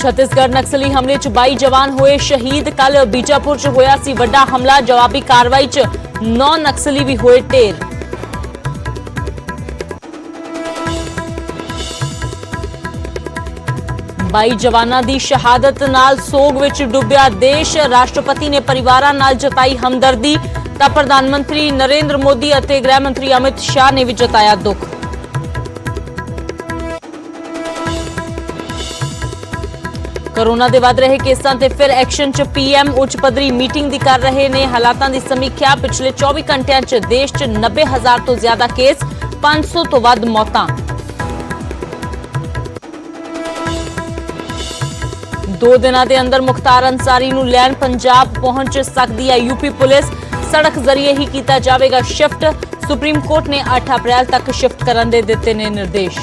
छत्तीसगढ़ नक्सली हमले च 22 जवान होए शहीद। कल बीजापुर च होया सी वड्डा हमला। जवाबी कार्रवाई च 9 नक्सली भी होए ढेर। बाई जवानां दी शहादत नाल सोग विच डुबिया देश। राष्ट्रपति ने परिवारां नाल जताई हमदर्दी। तां प्रधानमंत्री नरेंद्र मोदी अते गृह मंत्री अमित शाह ने भी जताया दुख। कोरोना दे वध रहे केसां ते फिर एक्शन च पीएम उच्च पद्धरी मीटिंग दी कर रहे ने हालातां दी समीक्षा। पिछले 24 घंटियां च देश च 90,000 तो ज्यादा केस, 500 तो वध मौतां। 2 दिनां दे अंदर मुख्तार अंसारी नूं लैण पंजाब पहुंच सकदी है यूपी पुलिस। सड़क जरिए ही कीता जावेगा शिफ्ट। सुप्रीम कोर्ट ने 8 अप्रैल तक शिफ्ट करन दे दित्ते ने निर्देश।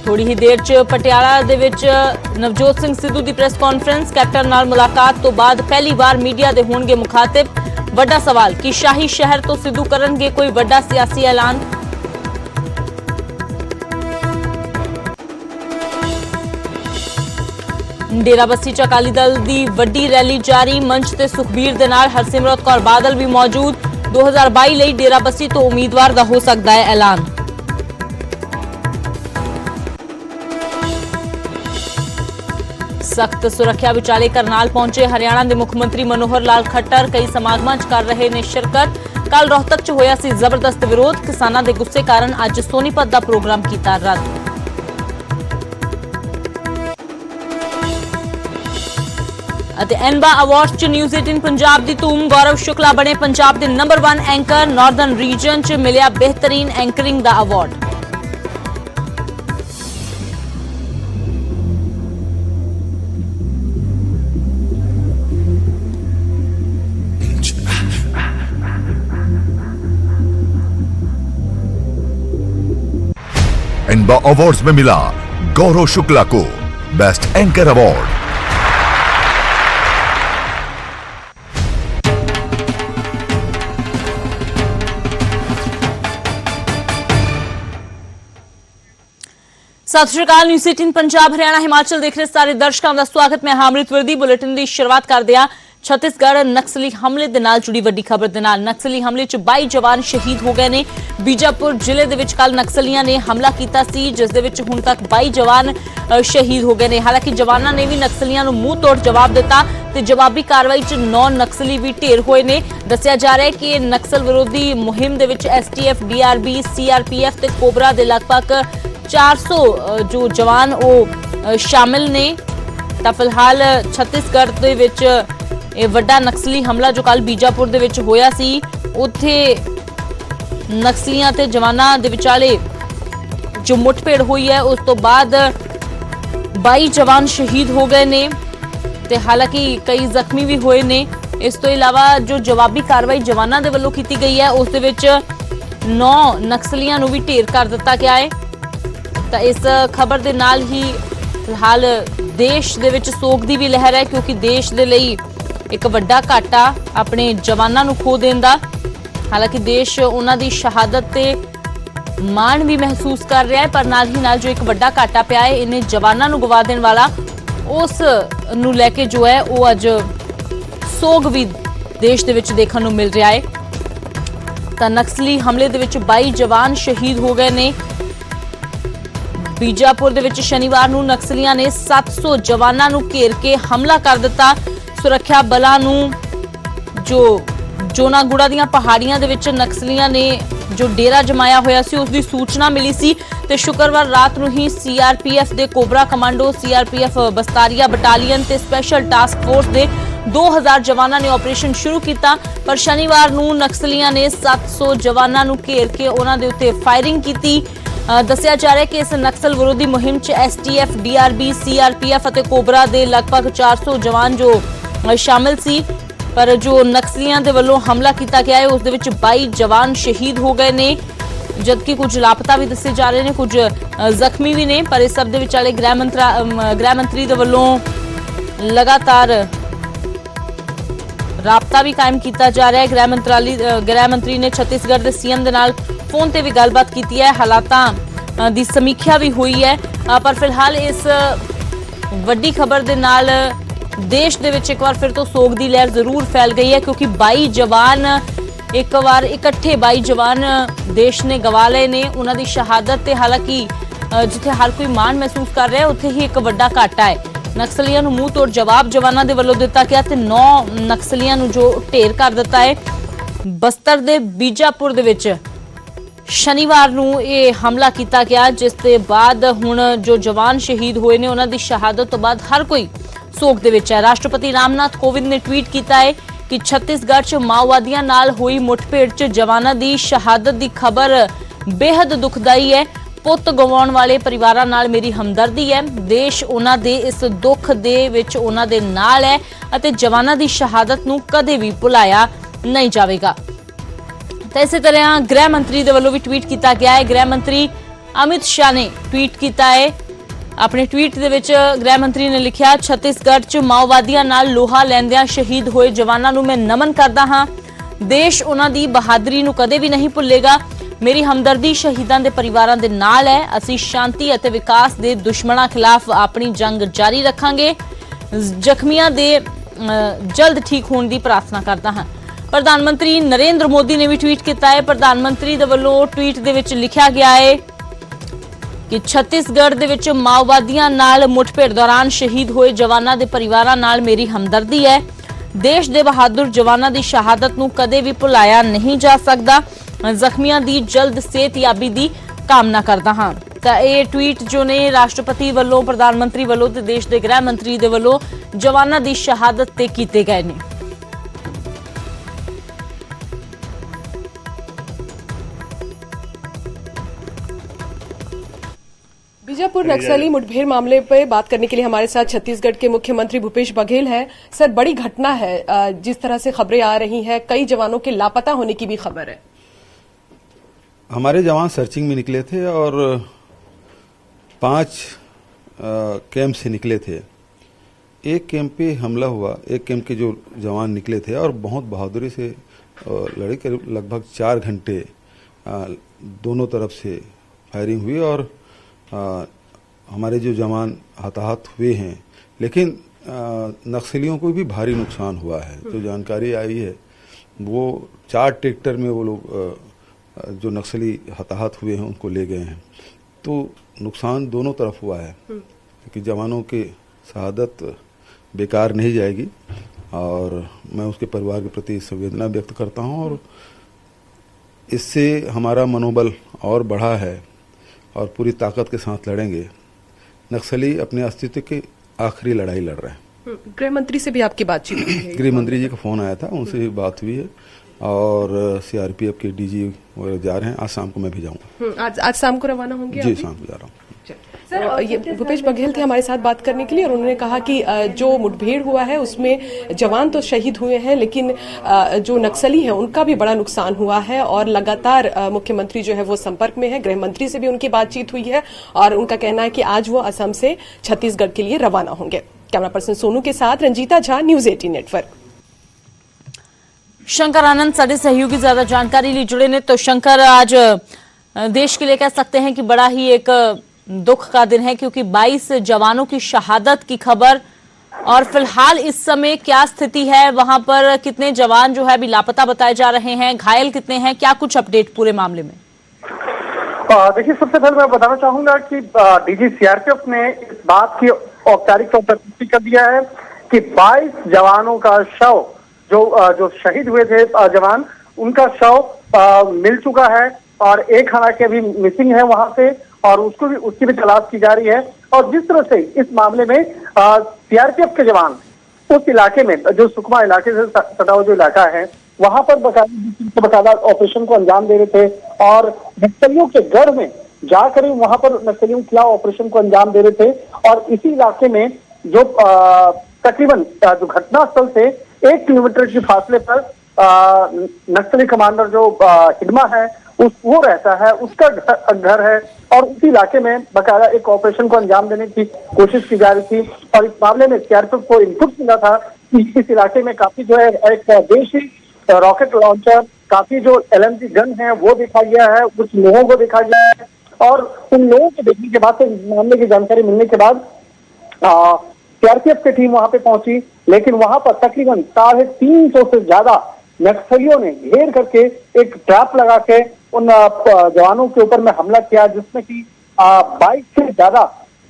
थोड़ी ही देर च पटियाला दे विच नवजोत सिंह सिद्धू दी प्रेस कॉन्फ्रेंस। कैप्टन नाल मुलाकात तो बाद पहली बार मीडिया दे होणगे मुखातिब। वड्डा सवाल कि शाही शहर तो सिद्धू करनगे कोई वड्डा सियासी ऐलान। डेराबस्सी च अकाली दल दी वड्डी रैली जारी। मंच ते सुखबीर दे नाल हरसिमरत कौर बादल भी मौजूद। 2022 लई डेराबस्सी तो उम्मीदवार दा हो सकदा है ऐलान। सख्त सुरक्षा विचाले करनाल पहुंचे हरियाणा के मुख्यमंत्री मनोहर लाल खट्टर। कई समागमां च कर रहे ने शिरकत। कल रोहतक च होया सी जबरदस्त विरोध। किसानां दे गुस्से कारण अज सोनीपत दा प्रोग्राम कीता रद्द। अते एनबा अवार्ड च न्यूज़ 18 पंजाब दी धूम। गौरव शुक्ला बने पंजाब दे नंबर 1 एंकर। नॉर्दर्न रीजन च मिलिया बेहतरीन एंकरिंग दा अवार्ड। एनबा अवार्ड्स में मिला गौरव शुक्ला को बेस्ट एंकर अवार्ड। सत श्री अकाल। न्यूज़ 18 पंजाब हरियाणा हिमाचल देख रहे सारे दर्शकों का स्वागत। मैं अमृत वर्दी। बुलेटिन की शुरुआत कर दिया छत्तीसगढ़ नक्सली हमले दे नाल जुड़ी वड्डी खबर दे नाल। नक्सली हमले च 22 जवान शहीद हो गए ने। बीजापुर जिले दे विच कल नक्सलियां ने हमला कीता सी जिस दे विच हुण तक 22 जवान शहीद हो गए ने। हालांकि जवानां ने भी नक्सलियां नूं मूंह तोड़ जवाब दिता ते जवाबी कार्रवाई च 9 नक्सली भी ढेर होए ने। दस्सिया जा रहा है कि नक्सल विरोधी मुहिम दे विच एसटीएफ, डीआरबी, सीआरपीएफ ते कोबरा दे लगभग 400 जो जवान वो शामिल ने। तां फिलहाल छत्तीसगढ़ दे विच ਇਹ ਵੱਡਾ ਨਕਸਲੀ ਹਮਲਾ ਜੋ ਕੱਲ ਬੀਜਾਪੁਰ ਦੇ ਵਿੱਚ ਹੋਇਆ ਸੀ ਉੱਥੇ ਨਕਸਲੀਆਂ ਤੇ ਜਵਾਨਾਂ ਦੇ ਵਿਚਾਲੇ ਜੋ ਮੁੱਠਭੇੜ ਹੋਈ ਹੈ ਉਸ ਤੋਂ ਬਾਅਦ 22 ਜਵਾਨ ਸ਼ਹੀਦ ਹੋ ਗਏ ਨੇ ਤੇ ਹਾਲਾਂਕਿ ਕਈ ਜ਼ਖਮੀ ਵੀ ਹੋਏ ਨੇ। ਇਸ ਤੋਂ ਇਲਾਵਾ ਜੋ ਜਵਾਬੀ ਕਾਰਵਾਈ ਜਵਾਨਾਂ ਦੇ ਵੱਲੋਂ ਕੀਤੀ ਗਈ ਹੈ ਉਸ ਦੇ ਵਿੱਚ 9 ਨਕਸਲੀਆਂ ਨੂੰ ਵੀ ਢੇਰ ਕਰ ਦਿੱਤਾ ਗਿਆ ਹੈ। ਤਾਂ ਇਸ ਖਬਰ ਦੇ ਨਾਲ ਹੀ ਫਿਲਹਾਲ ਦੇਸ਼ ਦੇ ਵਿੱਚ ਸੋਗ ਦੀ ਵੀ ਲਹਿਰ ਹੈ ਕਿਉਂਕਿ ਦੇਸ਼ ਦੇ ਲਈ एक वड्डा घाटा अपने जवानों नूं खो देण दा। हालांकि देश उन्हां दी शहादत ते मान भी महसूस कर रहा है पर नाल ही नाल जो एक वड्डा घाटा पिया है इन्हें जवानों नूं गवा देण वाला उस नूं लैके जो है वो अज सोग भी देश दे विच देखण नूं मिल रहा है। तां नक्सली हमले दे विच 22 जवान शहीद हो गए ने। बीजापुर दे विच शनिवार नूं नक्सलियां ने 700 जवानों नूं घेर के हमला कर दिता। सुरक्षा बलों नूं जो जोनागुड़ा दीयां पहाड़ियां दे विच नक्सलियां ने जो डेरा जमाया होया सी उसकी सूचना मिली सी ते शुक्रवार रात नूं ही सीआरपीएफ दे कोबरा कमांडो, सीआरपीएफ बस्तारिया बटालियन ते स्पैशल टास्क फोर्स दे 2000 जवानों ने ऑपरेशन शुरू किया। पर शनिवार नूं नक्सलियां ने 700 जवानों नूं घेर के उन्हां दे उत्ते फायरिंग की। दस्सिया जा रहा है कि इस नक्सल विरोधी मुहिम च एसटीएफ, डीआरबी, सीआरपीएफ अते कोबरा दे लगभग 400 जवान जो शामिल सी। पर जो नक्सलियां दे वल्लों हमला किया गया है उस दे विच 22 जवान शहीद हो गए ने जबकि कुछ लापता भी दसे जा रहे हैं, कुछ जख्मी भी ने। पर इस सब दे विचाले गृह मंत्री दे वल्लों लगातार राबता भी कायम किया जा रहा है। गृह मंत्री ने छत्तीसगढ़ के सीएम दे नाल फोन ते भी गलबात की है। हालातां ਦੀ ਸਮੀਖਿਆ ਵੀ ਹੋਈ ਹੈ। ਪਰ ਫਿਲਹਾਲ ਇਸ ਵੱਡੀ ਖਬਰ ਦੇ ਨਾਲ ਦੇਸ਼ ਦੇ ਵਿੱਚ ਇੱਕ ਵਾਰ ਫਿਰ ਤੋਂ ਸੋਗ ਦੀ ਲਹਿਰ ਜ਼ਰੂਰ ਫੈਲ ਗਈ ਹੈ, ਕਿਉਂਕਿ 22 ਜਵਾਨ ਇੱਕ ਵਾਰ ਇਕੱਠੇ 22 ਜਵਾਨ ਦੇਸ਼ ਨੇ ਗਵਾ ਲਏ ਨੇ। ਉਹਨਾਂ ਦੀ ਸ਼ਹਾਦਤ ਤੇ ਹਾਲਾਂਕਿ ਜਿੱਥੇ ਹਰ ਕੋਈ ਮਾਣ ਮਹਿਸੂਸ ਕਰ ਰਿਹਾ ਉੱਥੇ ਹੀ ਇੱਕ ਵੱਡਾ ਘਾਟਾ ਹੈ। ਨਕਸਲੀਆਂ ਨੂੰ ਮੂੰਹ ਤੋੜ ਜਵਾਬ ਜਵਾਨਾਂ ਦੇ ਵੱਲੋਂ ਦਿੱਤਾ ਗਿਆ ਤੇ 9 ਨਕਸਲੀਆਂ ਨੂੰ ਜੋ ਢੇਰ ਕਰ ਦਿੱਤਾ ਹੈ। ਬਸਤਰ ਦੇ ਬੀਜਾਪੁਰ ਦੇ ਵਿੱਚ ਸ਼ਨੀਵਾਰ ਨੂੰ ਇਹ ਹਮਲਾ ਕੀਤਾ ਗਿਆ, ਜਿਸ ਦੇ ਬਾਅਦ ਹੁਣ ਜੋ ਜਵਾਨ ਸ਼ਹੀਦ ਹੋਏ ਨੇ ਉਹਨਾਂ ਦੀ ਸ਼ਹਾਦਤ ਤੋਂ ਬਾਅਦ ਹਰ ਕੋਈ ਸੋਗ ਦੇ ਵਿੱਚ ਹੈ। ਰਾਸ਼ਟਰਪਤੀ ਰਾਮਨਾਥ ਕੋਵਿੰਦ ਨੇ ਟਵੀਟ ਕੀਤਾ ਹੈ ਕਿ ਛੱਤੀਸਗੜ੍ਹ 'ਚ ਮਾਓਵਾਦੀਆਂ ਨਾਲ ਹੋਈ ਮੁੱਠਭੇੜ 'ਚ ਜਵਾਨਾਂ ਦੀ ਸ਼ਹਾਦਤ ਦੀ ਖਬਰ ਬੇहद ਦੁਖਦਾਈ ਹੈ। ਪੁੱਤ ਗਵਾਉਣ ਵਾਲੇ ਪਰਿਵਾਰਾਂ ਨਾਲ ਮੇਰੀ ਹਮਦਰਦੀ ਹੈ। ਦੇਸ਼ ਉਹਨਾਂ ਦੇ ਇਸ ਦੁੱਖ ਦੇ ਵਿੱਚ ਉਹਨਾਂ ਦੇ ਨਾਲ ਹੈ ਅਤੇ ਜਵਾਨਾਂ ਦੀ ਸ਼ਹਾਦਤ ਨੂੰ ਕਦੇ ਵੀ ਭੁਲਾਇਆ ਨਹੀਂ ਜਾਵੇਗਾ। ਤਾਂ ਇਸੇ ਤਰ੍ਹਾਂ ਗ੍ਰਹਿ ਮੰਤਰੀ ਦੇ ਵੱਲੋਂ ਵੀ ਟਵੀਟ ਕੀਤਾ ਗਿਆ ਹੈ। ਗ੍ਰਹਿ ਮੰਤਰੀ ਅਮਿਤ ਸ਼ਾਹ ਨੇ ਟਵੀਟ ਕੀਤਾ ਹੈ। ਆਪਣੇ ਟਵੀਟ ਦੇ ਵਿੱਚ ਗ੍ਰਹਿ ਮੰਤਰੀ ਨੇ ਲਿਖਿਆ, ਛੱਤੀਸਗੜ੍ਹ 'ਚ ਮਾਓਵਾਦੀਆਂ ਨਾਲ ਲੋਹਾ ਲੈਂਦਿਆਂ ਸ਼ਹੀਦ ਹੋਏ ਜਵਾਨਾਂ ਨੂੰ ਮੈਂ ਨਮਨ ਕਰਦਾ ਹਾਂ। ਦੇਸ਼ ਉਹਨਾਂ ਦੀ ਬਹਾਦਰੀ ਨੂੰ ਕਦੇ ਵੀ ਨਹੀਂ ਭੁੱਲੇਗਾ। ਮੇਰੀ ਹਮਦਰਦੀ ਸ਼ਹੀਦਾਂ ਦੇ ਪਰਿਵਾਰਾਂ ਦੇ ਨਾਲ ਹੈ। ਅਸੀਂ ਸ਼ਾਂਤੀ ਅਤੇ ਵਿਕਾਸ ਦੇ ਦੁਸ਼ਮਣਾਂ ਖਿਲਾਫ ਆਪਣੀ ਜੰਗ ਜਾਰੀ ਰੱਖਾਂਗੇ। ਜ਼ਖਮੀਆਂ ਦੇ ਜਲਦ ਠੀਕ ਹੋਣ ਦੀ ਪ੍ਰਾਰਥਨਾ ਕਰਦਾ ਹਾਂ। ਪ੍ਰਧਾਨ ਮੰਤਰੀ ਨਰਿੰਦਰ ਮੋਦੀ ਨੇ ਵੀ ਟਵੀਟ ਕੀਤਾ ਹੈ। ਪ੍ਰਧਾਨ ਮੰਤਰੀ ਦੇ ਵੱਲੋਂ ਟਵੀਟ ਦੇ ਵਿੱਚ ਲਿਖਿਆ ਗਿਆ ਹੈ ਕਿ ਛੱਤੀਸਗੜ੍ਹ ਦੇ ਵਿੱਚ ਮਾਓਵਾਦੀਆਂ ਨਾਲ ਮੁੱਠਭੇੜ ਦੌਰਾਨ ਸ਼ਹੀਦ ਹੋਏ ਜਵਾਨਾਂ ਦੇ ਪਰਿਵਾਰਾਂ ਨਾਲ ਮੇਰੀ ਹਮਦਰਦੀ ਹੈ। ਦੇਸ਼ ਦੇ ਬਹਾਦਰ ਜਵਾਨਾਂ ਦੀ ਸ਼ਹਾਦਤ ਨੂੰ ਕਦੇ ਵੀ ਭੁਲਾਇਆ ਨਹੀਂ ਜਾ ਸਕਦਾ। ਜ਼ਖਮੀਆਂ ਦੀ ਜਲਦ ਸਿਹਤਯਾਬੀ ਦੀ ਕਾਮਨਾ ਕਰਦਾ ਹਾਂ। ਤਾਂ ਇਹ ਟਵੀਟ ਜੋ ਨੇ ਰਾਸ਼ਟਰਪਤੀ ਵੱਲੋਂ, ਪ੍ਰਧਾਨ ਮੰਤਰੀ ਵੱਲੋਂ ਤੇ ਦੇਸ਼ ਦੇ ਗ੍ਰਹਿ ਮੰਤਰੀ ਦੇ ਵੱਲੋਂ ਜਵਾਨਾਂ ਦੀ ਸ਼ਹਾਦਤ ਤੇ ਕੀਤੇ ਗਏ ਨੇ। बीजापुर नक्सली मुठभेड़ मामले पर बात करने के लिए हमारे साथ छत्तीसगढ़ के मुख्यमंत्री भूपेश बघेल हैं। सर, बड़ी घटना है, जिस तरह से खबरें आ रही हैं, कई जवानों के लापता होने की भी खबर है। हमारे जवान सर्चिंग में निकले थे और 5 कैंप से निकले थे। एक कैंप पे हमला हुआ, एक कैंप के जो जवान निकले थे और बहुत बहादुरी से लड़े के लगभग 4 घंटे दोनों तरफ से फायरिंग हुई और हमारे जो जवान हताहत हुए हैं, लेकिन नक्सलियों को भी भारी नुकसान हुआ है। जो जानकारी आई है वो 4 ट्रैक्टर में वो लोग जो नक्सली हताहत हुए हैं उनको ले गए हैं। तो नुकसान दोनों तरफ हुआ है, क्योंकि जवानों की शहादत बेकार नहीं जाएगी और मैं उसके परिवार के प्रति संवेदना व्यक्त करता हूं। और इससे हमारा मनोबल और बढ़ा है और पूरी ताकत के साथ लड़ेंगे। नक्सली अपने अस्तित्व की आखिरी लड़ाई लड़ रहे हैं। गृह मंत्री से भी आपकी बातचीत हुई है? गृह मंत्री जी का फोन आया था, उनसे भी बात हुई है और सीआरपीएफ के डीजी वगैरह जा रहे हैं। आज शाम को मैं भी जाऊंगा। आज शाम को रवाना होंगे? जी, शाम को जा रहा हूँ। सर, ये भूपेश बघेल थे हमारे साथ बात करने के लिए और उन्होंने कहा कि जो मुठभेड़ हुआ है उसमें जवान तो शहीद हुए हैं, लेकिन जो नक्सली हैं उनका भी बड़ा नुकसान हुआ है और लगातार मुख्यमंत्री जो है वो संपर्क में है। गृह मंत्री से भी उनकी बातचीत हुई है और उनका कहना है कि आज वो असम से छत्तीसगढ़ के लिए रवाना होंगे। कैमरा पर्सन सोनू के साथ रंजीता झा, न्यूज 18 नेटवर्क। शंकर आनंद साढ़े सहयोगी ज्यादा जानकारी लिए जुड़े ने। तो शंकर, आज देश के लिए कह सकते हैं कि बड़ा ही एक दुख का दिन है, क्योंकि 22 जवानों की शहादत की खबर। और फिलहाल इस समय क्या स्थिति है वहां पर? कितने जवान जो है अभी लापता बताए जा रहे हैं, घायल कितने हैं, क्या कुछ अपडेट पूरे मामले में? देखिए, सबसे पहले मैं बताना चाहूंगा कि डीजी सीआरपीएफ ने इस बात की औपचारिक तौर पर पुष्टि कर दिया है कि 22 जवानों का शव जो शहीद हुए थे जवान, उनका शव मिल चुका है और एक हालांकि अभी मिसिंग है वहां से और उसकी भी तलाश की जा रही है। और जिस तरह से इस मामले में सीआरपीएफ के जवान उस इलाके में, जो सुकमा इलाके से सटा हुआ जो इलाका है, वहां पर बकायदा ऑपरेशन को अंजाम दे रहे थे और नक्सलियों के गढ़ में जाकर वहां पर नक्सलियों के खिलाफ ऑपरेशन को अंजाम दे रहे थे। और इसी इलाके में जो तकरीबन जो घटनास्थल से 1 किलोमीटर के फासले पर नक्सली कमांडर जो हिडमा है वो रहता है, उसका घर है और उसी इलाके में बकायदा एक ऑपरेशन को अंजाम देने की कोशिश की जा रही थी। और इस मामले में सीआरपीएफ को इनपुट मिला था कि इस इलाके में काफी जो है एक देशी रॉकेट लॉन्चर, काफी जो LMG गन है वो देखा गया है, कुछ लोगों को देखा गया है और उन लोगों को देखने के बाद, मामले की जानकारी मिलने के बाद सीआरपीएफ की टीम वहां पे पहुंची, लेकिन वहां पर तकरीबन 350 से ज्यादा नक्सलियों ने घेर करके एक ट्रैप लगा के उन जवानों के ऊपर में हमला किया, जिसमें कि 22 से ज्यादा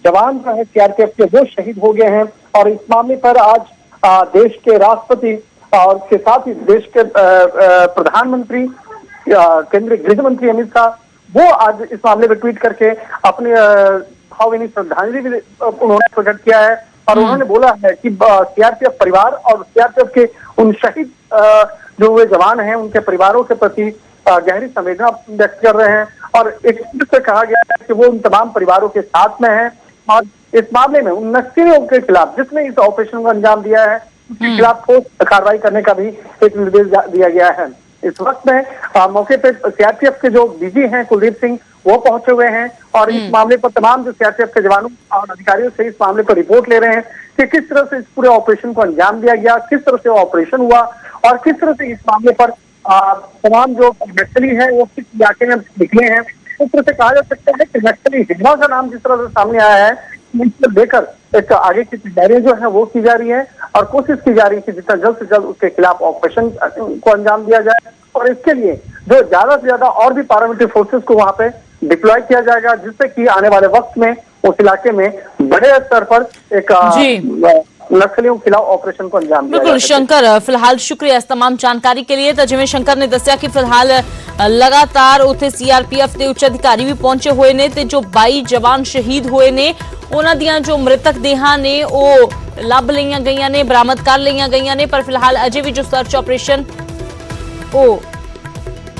जवान जो है सीआरपीएफ के वो शहीद हो गए हैं। और इस मामले पर आज देश के राष्ट्रपति और उसके साथ ही देश के प्रधानमंत्री, केंद्रीय गृह मंत्री अमित शाह, वो आज इस मामले में ट्वीट करके अपने भावभीनी श्रद्धांजलि भी उन्होंने प्रकट किया है। और उन्होंने बोला है कि सीआरपीएफ परिवार और सीआरपीएफ के उन शहीद जो हुए जवान हैं उनके परिवारों के प्रति गहरी संवेदना व्यक्त कर रहे हैं। और एक से कहा गया है कि वो उन तमाम परिवारों के साथ में हैं और इस मामले में उन नक्सलियों के खिलाफ जिसने इस ऑपरेशन को अंजाम दिया है उसके खिलाफ ठोस कार्रवाई करने का भी एक निर्देश दिया गया है। इस वक्त में मौके पे सीआरपीएफ के जो डीजी हैं कुलदीप सिंह, वो पहुंचे हुए हैं और इस मामले पर तमाम जो सीआरपीएफ के जवानों और अधिकारियों से इस मामले पर रिपोर्ट ले रहे हैं कि किस तरह से इस पूरे ऑपरेशन को अंजाम दिया गया, किस तरह से ऑपरेशन हुआ और किस तरह से इस मामले पर तमाम जो नक्सली है वो किस इलाके में निकले हैं। इस तरह से कहा जा सकता है कि नक्सली हिजमा का नाम जिस तरह से सामने आया है, इसको लेकर एक आगे की तैयारियां जो है वो की जा रही है और कोशिश की जा रही है कि जितना जल्द से जल्द उसके खिलाफ ऑपरेशन को अंजाम दिया जाए। और इसके लिए जो ज्यादा से ज्यादा और भी पैरामिलिट्री फोर्सेस को वहां पे डिप्लॉय किया जाएगा, जिससे कि आने वाले वक्त में उस इलाके में बड़े स्तर पर एक नक्सलियों के खिलाफ ऑपरेशन को अंजाम दिया। बिल्कुल शंकर, फिलहाल शुक्रिया इस तमाम जानकारी के लिए। तो जिवें शंकर ने दस्सिया कि फिलहाल लगातार उत्थे सीआरपीएफ के उच्च अधिकारी भी पहुंचे हुए ने ते जो 22 जवान शहीद हुए ने उन्हां दियां जो मृतक देहां ने ਉਹ ਲੱਭ ਲਈਆਂ ਗਈਆਂ ਨੇ, ਬਰਾਮਦ ਕਰ ਲਈਆਂ ਗਈਆਂ ਨੇ, ਪਰ ਫਿਲਹਾਲ ਅਜੇ ਵੀ ਜੋ ਸਰਚ ਆਪਰੇਸ਼ਨ ਉਹ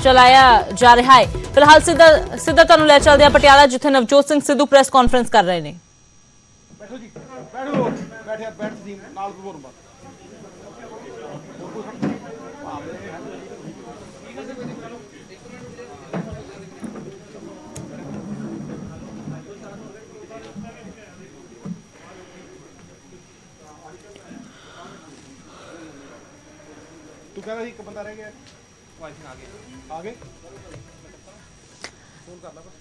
ਚਲਾਇਆ ਜਾ ਰਿਹਾ ਹੈ। ਫਿਲਹਾਲ ਸਿੱਧਾ ਤੁਹਾਨੂੰ ਲੈ ਚੱਲਦੇ ਆ ਪਟਿਆਲਾ, ਜਿੱਥੇ ਨਵਜੋਤ ਸਿੰਘ ਸਿੱਧੂ ਪ੍ਰੈਸ ਕਾਨਫਰੰਸ ਕਰ ਰਹੇ ਨੇ। बैठो जी, बैठो, बैठे बैठ जी नाल बोल बात। तू कह रहा एक बंदा रह गया, आगे फोन कर ला बस।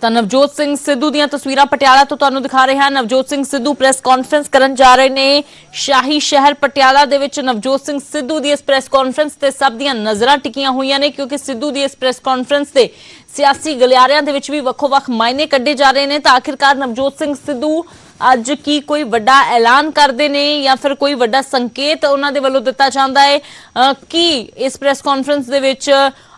ਤਾਂ ਨਵਜੋਤ ਸਿੰਘ ਸਿੱਧੂ ਦੀਆਂ ਤਸਵੀਰਾਂ ਪਟਿਆਲਾ ਤੋਂ ਤੁਹਾਨੂੰ ਦਿਖਾ ਰਹੇ ਹਾਂ। ਨਵਜੋਤ ਸਿੰਘ ਸਿੱਧੂ ਪ੍ਰੈਸ ਕਾਨਫਰੰਸ ਕਰਨ ਜਾ ਰਹੇ ਨੇ ਸ਼ਾਹੀ ਸ਼ਹਿਰ ਪਟਿਆਲਾ ਦੇ ਵਿੱਚ। ਨਵਜੋਤ ਸਿੰਘ ਸਿੱਧੂ ਦੀ ਇਸ ਪ੍ਰੈਸ ਕਾਨਫਰੰਸ ਤੇ ਸਭ ਦੀਆਂ ਨਜ਼ਰਾਂ ਟਿਕੀਆਂ ਹੋਈਆਂ ਨੇ, ਕਿਉਂਕਿ ਸਿੱਧੂ ਦੀ ਇਸ ਪ੍ਰੈਸ ਕਾਨਫਰੰਸ ਤੇ ਸਿਆਸੀ ਗਲਿਆਰਿਆਂ ਦੇ ਵਿੱਚ ਵੀ ਵੱਖੋ-ਵੱਖ ਮਾਇਨੇ ਕੱਢੇ ਜਾ ਰਹੇ ਨੇ। ਤਾਂ ਆਖਿਰਕਾਰ ਨਵਜੋਤ ਸਿੰਘ ਸਿੱਧੂ ਅੱਜ ਕੀ ਕੋਈ ਵੱਡਾ ਐਲਾਨ ਕਰਦੇ ਨੇ ਜਾਂ ਫਿਰ ਕੋਈ ਵੱਡਾ ਸੰਕੇਤ ਉਹਨਾਂ ਦੇ ਵੱਲੋਂ ਦਿੱਤਾ ਜਾਂਦਾ ਹੈ ਕਿ ਇਸ ਪ੍ਰੈਸ ਕਾਨਫਰੰਸ ਦੇ ਵਿੱਚ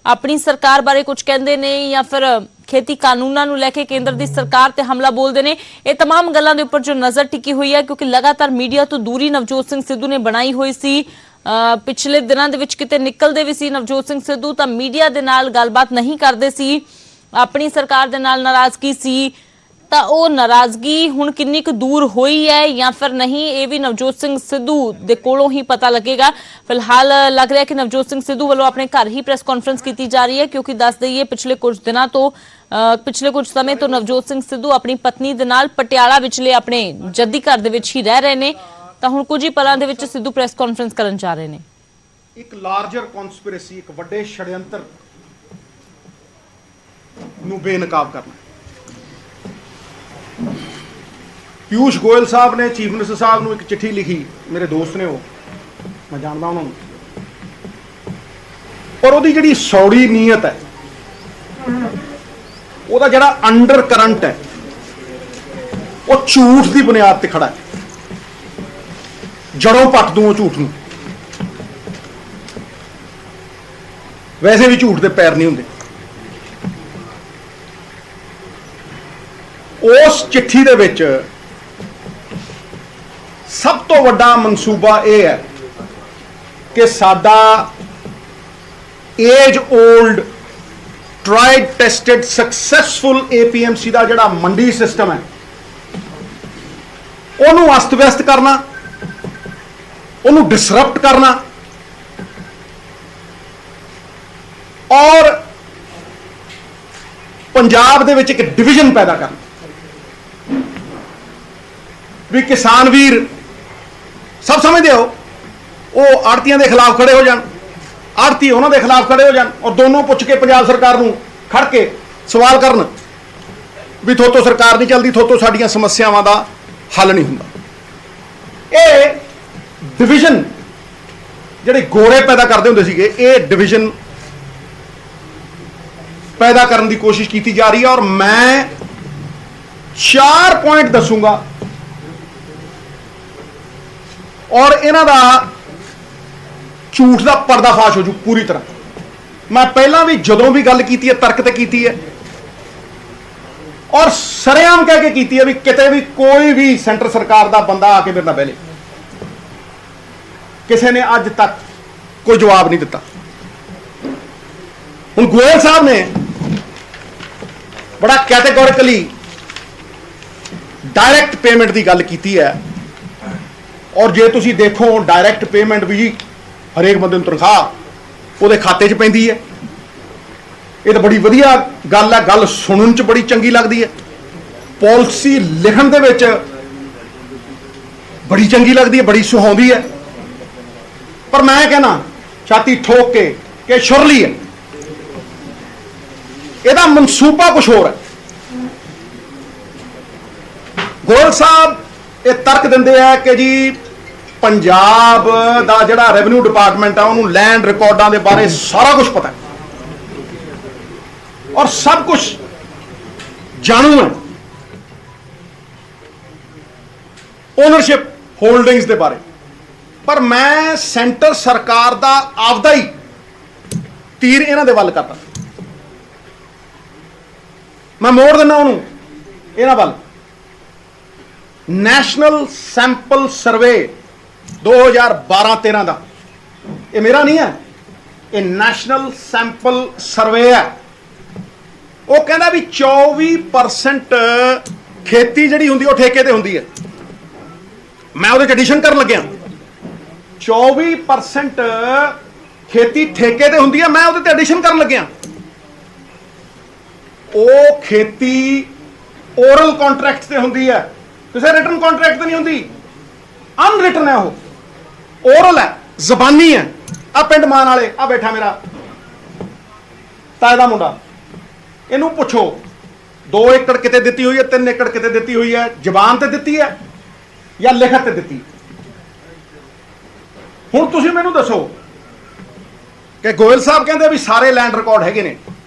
ਆਪਣੀ ਸਰਕਾਰ ਬਾਰੇ ਕੁਝ ਕਹਿੰਦੇ ਨੇ ਜਾਂ ਫਿਰ ਖੇਤੀ ਕਾਨੂੰਨਾਂ ਨੂੰ ਲੈ ਕੇ ਕੇਂਦਰ ਦੀ ਸਰਕਾਰ ਤੇ ਹਮਲਾ ਬੋਲਦੇ ਨੇ। ਇਹ तमाम ਗੱਲਾਂ ਦੇ ਉੱਪਰ ਜੋ ਨਜ਼ਰ ਟਿਕੀ ਹੋਈ ਹੈ, ਕਿਉਂਕਿ ਲਗਾਤਾਰ ਮੀਡੀਆ ਤੋਂ ਦੂਰੀ ਨਵਜੋਤ ਸਿੰਘ ਸਿੱਧੂ ਨੇ ਬਣਾਈ ਹੋਈ ਸੀ। ਪਿਛਲੇ ਦਿਨਾਂ ਦੇ ਵਿੱਚ ਕਿਤੇ ਨਿਕਲਦੇ ਵੀ ਸੀ ਨਵਜੋਤ ਸਿੰਘ ਸਿੱਧੂ ਤਾਂ ਮੀਡੀਆ ਦੇ ਨਾਲ ਗੱਲਬਾਤ ਨਹੀਂ ਕਰਦੇ ਸੀ, ਆਪਣੀ ਸਰਕਾਰ ਦੇ ਨਾਲ ਨਾਰਾਜ਼ਗੀ ਸੀ। ਤਾਂ ਉਹ ਨਾਰਾਜ਼ਗੀ ਹੁਣ ਕਿੰਨੀ ਕੁ ਦੂਰ ਹੋਈ ਹੈ ਜਾਂ ਫਿਰ ਨਹੀਂ, ਇਹ ਵੀ ਨਵਜੋਤ ਸਿੰਘ ਸਿੱਧੂ ਦੇ ਕੋਲੋਂ ਹੀ ਪਤਾ ਲੱਗੇਗਾ। ਫਿਲਹਾਲ ਲੱਗ ਰਿਹਾ ਕਿ ਨਵਜੋਤ ਸਿੰਘ ਸਿੱਧੂ ਵੱਲੋਂ ਆਪਣੇ ਘਰ ਹੀ ਪ੍ਰੈਸ ਕਾਨਫਰੰਸ ਕੀਤੀ ਜਾ ਰਹੀ ਹੈ, ਕਿਉਂਕਿ ਦੱਸ ਦਈਏ ਪਿਛਲੇ ਕੁਝ ਸਮੇਂ ਤੋਂ ਨਵਜੋਤ ਸਿੰਘ ਸਿੱਧੂ ਆਪਣੀ ਪਤਨੀ ਦੇ ਨਾਲ ਪਟਿਆਲਾ ਵਿਚਲੇ ਆਪਣੇ ਜੱਦੀ ਘਰ ਦੇ ਵਿੱਚ ਹੀ ਰਹਿ ਰਹੇ ਨੇ। ਤਾਂ ਹੁਣ ਕੁਝ ਹੀ ਪਲਾਂ ਦੇ ਵਿੱਚ ਸਿੱਧੂ ਪ੍ਰੈਸ ਕਾਨਫਰੰਸ ਕਰਨ ਜਾ ਰਹੇ ਨੇ। ਇੱਕ ਲਾਰਜਰ ਕਨਸਪੀਰੇਸੀ, ਇੱਕ ਵੱਡੇ ਛੜਯੰਤਰ ਨੂੰ ਬੇਨਕਾਬ ਕਰਨਾ। ਪੀਯੂਸ਼ ਗੋਇਲ ਸਾਹਿਬ ਨੇ ਚੀਫ ਮਿਨਿਸਟਰ ਸਾਹਿਬ ਨੂੰ ਇੱਕ ਚਿੱਠੀ ਲਿਖੀ, ਮੇਰੇ ਦੋਸਤ ਨੇ, ਉਹ ਮੈਂ ਜਾਣਦਾ ਉਹਨਾਂ ਨੂੰ, ਔਰ ਉਹਦੀ ਜਿਹੜੀ ਸੌੜੀ ਨੀਅਤ ਹੈ, ਉਹਦਾ ਜਿਹੜਾ ਅੰਡਰ ਕਰੰਟ ਹੈ, ਉਹ ਝੂਠ ਦੀ ਬੁਨਿਆਦ ਤੇ ਖੜਾ ਹੈ। ਜੜੋਂ ਪੱਟ ਦੂੰ ਉਹ ਝੂਠ ਨੂੰ। ਵੈਸੇ ਵੀ ਝੂਠ ਦੇ ਪੈਰ ਨਹੀਂ ਹੁੰਦੇ। ਉਸ ਚਿੱਠੀ ਦੇ ਵਿੱਚ ਸਭ ਤੋਂ ਵੱਡਾ ਮਨਸੂਬਾ ਇਹ ਹੈ ਕਿ ਸਾਡਾ age old tried tested successful APMC ਦਾ ਜਿਹੜਾ ਮੰਡੀ ਸਿਸਟਮ ਹੈ ਉਹਨੂੰ ਅਸਤ-ਵਿਅਸਤ ਕਰਨਾ, ਉਹਨੂੰ ਡਿਸਰਪਟ ਕਰਨਾ ਔਰ ਪੰਜਾਬ ਦੇ ਵਿੱਚ ਇੱਕ ਡਿਵੀਜ਼ਨ ਪੈਦਾ ਕਰਨਾ ਵੀ ਕਿਸਾਨ ਵੀਰ ਸਭ ਸਮਝਦੇ ਹੋ ਉਹ ਆੜਤੀਆਂ ਦੇ ਖਿਲਾਫ ਖੜੇ ਹੋ ਜਾਣ, ਆੜਤੀ ਉਹਨਾਂ ਦੇ ਖਿਲਾਫ ਖੜੇ ਹੋ ਜਾਣ ਔਰ ਦੋਨੋਂ ਪੁੱਛ ਕੇ ਪੰਜਾਬ ਸਰਕਾਰ ਨੂੰ ਖੜ ਕੇ ਸਵਾਲ ਕਰਨ ਵੀ ਥੋਤੋਂ ਸਰਕਾਰ ਨਹੀਂ ਚੱਲਦੀ, ਥੋਤੋਂ ਸਾਡੀਆਂ ਸਮੱਸਿਆਵਾਂ ਦਾ ਹੱਲ ਨਹੀਂ ਹੁੰਦਾ। ਇਹ ਡਿਵੀਜ਼ਨ ਜਿਹੜੇ ਗੋਰੇ ਪੈਦਾ ਕਰਦੇ ਹੁੰਦੇ ਸੀਗੇ, ਇਹ ਡਿਵੀਜ਼ਨ ਪੈਦਾ ਕਰਨ ਦੀ ਕੋਸ਼ਿਸ਼ ਕੀਤੀ ਜਾ ਰਹੀ ਹੈ। ਔਰ ਮੈਂ 4 ਪੁਆਇੰਟ ਦੱਸੂਗਾ ਔਰ ਇਹਨਾਂ ਦਾ ਝੂਠ ਦਾ ਪਰਦਾਫਾਸ਼ ਹੋ ਜੂ ਪੂਰੀ ਤਰ੍ਹਾਂ। ਮੈਂ ਪਹਿਲਾਂ ਵੀ ਜਦੋਂ ਵੀ ਗੱਲ ਕੀਤੀ ਹੈ ਤਰਕ ਤੇ ਕੀਤੀ ਹੈ ਔਰ ਸਰੇਆਮ ਕਹਿ ਕੇ ਕੀਤੀ ਹੈ ਵੀ ਕਿਤੇ ਵੀ ਕੋਈ ਵੀ ਸੈਂਟਰ ਸਰਕਾਰ ਦਾ ਬੰਦਾ ਆ ਕੇ ਮੇਰੇ ਨਾਲ ਬਹਿਲੇ, ਕਿਸੇ ਨੇ ਅੱਜ ਤੱਕ ਕੋਈ ਜਵਾਬ ਨਹੀਂ ਦਿੱਤਾ। ਹੁਣ ਗੋਇਲ ਸਾਹਿਬ ਨੇ ਬੜਾ ਕੈਟੇਗੋਰਿਕਲੀ ਡਾਇਰੈਕਟ ਪੇਮੈਂਟ ਦੀ ਗੱਲ ਕੀਤੀ ਹੈ ਔਰ ਜੇ ਤੁਸੀਂ ਦੇਖੋ ਡਾਇਰੈਕਟ ਪੇਮੈਂਟ ਵੀ ਜੀ ਹਰੇਕ ਬੰਦੇ ਨੂੰ ਤਨਖਾਹ ਉਹਦੇ ਖਾਤੇ 'ਚ ਪੈਂਦੀ ਹੈ। ਇਹ ਤਾਂ ਬੜੀ ਵਧੀਆ ਗੱਲ ਹੈ, ਗੱਲ ਸੁਣਨ 'ਚ ਬੜੀ ਚੰਗੀ ਲੱਗਦੀ ਹੈ, ਪਾਲਿਸੀ ਲਿਖਣ ਦੇ ਵਿੱਚ ਬੜੀ ਚੰਗੀ ਲੱਗਦੀ ਹੈ, ਬੜੀ ਸੁਹਾਉਂਦੀ ਹੈ। ਪਰ ਮੈਂ ਕਹਿੰਦਾ ਛਾਤੀ ਠੋਕ ਕੇ ਕਿ ਸ਼ੁਰਲੀ ਹੈ, ਇਹਦਾ ਮਨਸੂਬਾ ਕੁਝ ਹੋਰ ਹੈ। ਗੋਇਲ ਸਾਹਿਬ ਇਹ ਤਰਕ ਦਿੰਦੇ ਆ ਕਿ ਜੀ ਪੰਜਾਬ ਦਾ ਜਿਹੜਾ ਰੈਵਨਿਊ ਡਿਪਾਰਟਮੈਂਟ ਆ ਉਹਨੂੰ ਲੈਂਡ ਰਿਕਾਰਡਾਂ ਦੇ ਬਾਰੇ ਸਾਰਾ ਕੁਝ ਪਤਾ ਹੈ ਔਰ ਸਭ ਕੁਝ ਜਾਣੂ ਹੈ, ਓਨਰਸ਼ਿਪ ਹੋਲਡਿੰਗਸ ਦੇ ਬਾਰੇ। ਪਰ ਮੈਂ ਸੈਂਟਰ ਸਰਕਾਰ ਦਾ ਆਪਦਾ ਹੀ ਤੀਰ ਇਹਨਾਂ ਦੇ ਵੱਲ ਕਰਦਾ, ਮੈਂ ਮੋੜ ਦਿੰਦਾ ਉਹਨੂੰ ਇਹਨਾਂ ਵੱਲ। ਨੈਸ਼ਨਲ ਸੈਂਪਲ ਸਰਵੇ 2012-13 ਦਾ, ਇਹ ਮੇਰਾ ਨਹੀਂ ਹੈ, ਇਹ ਨੈਸ਼ਨਲ ਸੈਂਪਲ ਸਰਵੇ ਹੈ। ਉਹ ਕਹਿੰਦਾ ਵੀ 24% ਖੇਤੀ ਜਿਹੜੀ ਹੁੰਦੀ ਉਹ ਠੇਕੇ ਤੇ ਹੁੰਦੀ ਹੈ। ਮੈਂ ਉਹਦੇ 'ਚ ਐਡੀਸ਼ਨ ਕਰਨ ਲੱਗਿਆ, 24% ਖੇਤੀ ਠੇਕੇ ਤੇ ਹੁੰਦੀ ਹੈ, ਮੈਂ ਉਹਦੇ ਤੇ ਐਡੀਸ਼ਨ ਕਰਨ ਲੱਗਿਆ। ਉਹ ਖੇਤੀ ਓਰਲ ਕੰਟਰੈਕਟ ਤੇ ਹੁੰਦੀ ਹੈ, ਕਿਸੇ ਰਿਟਨ ਕੰਟਰੈਕਟ ਤੇ ਨਹੀਂ ਹੁੰਦੀ, ਅਨਰਿਟਨ ਹੈ, ਉਹ ਓਰਲ ਹੈ, ਜ਼ਬਾਨੀ ਹੈ। ਆ ਪਿੰਡ ਮਾਨ ਵਾਲੇ ਆ ਬੈਠਾ ਮੇਰਾ ਤਾਏ ਦਾ ਮੁੰਡਾ, ਇਹਨੂੰ ਪੁੱਛੋ 2 ਏਕੜ ਕਿਤੇ ਦਿੱਤੀ ਹੋਈ ਹੈ, 3 ਏਕੜ ਕਿਤੇ ਦਿੱਤੀ ਹੋਈ ਹੈ, ਜ਼ਬਾਨ ਤੇ ਦਿੱਤੀ ਹੈ ਜਾਂ ਲਿਖਤ ਤੇ ਦਿੱਤੀ। ਹੁਣ ਤੁਸੀਂ ਮੈਨੂੰ ਦੱਸੋ ਕਿ ਗੋਇਲ ਸਾਹਿਬ ਕਹਿੰਦੇ ਵੀ ਸਾਰੇ ਲੈਂਡ ਰਿਕਾਰਡ ਹੈਗੇ ਨੇ,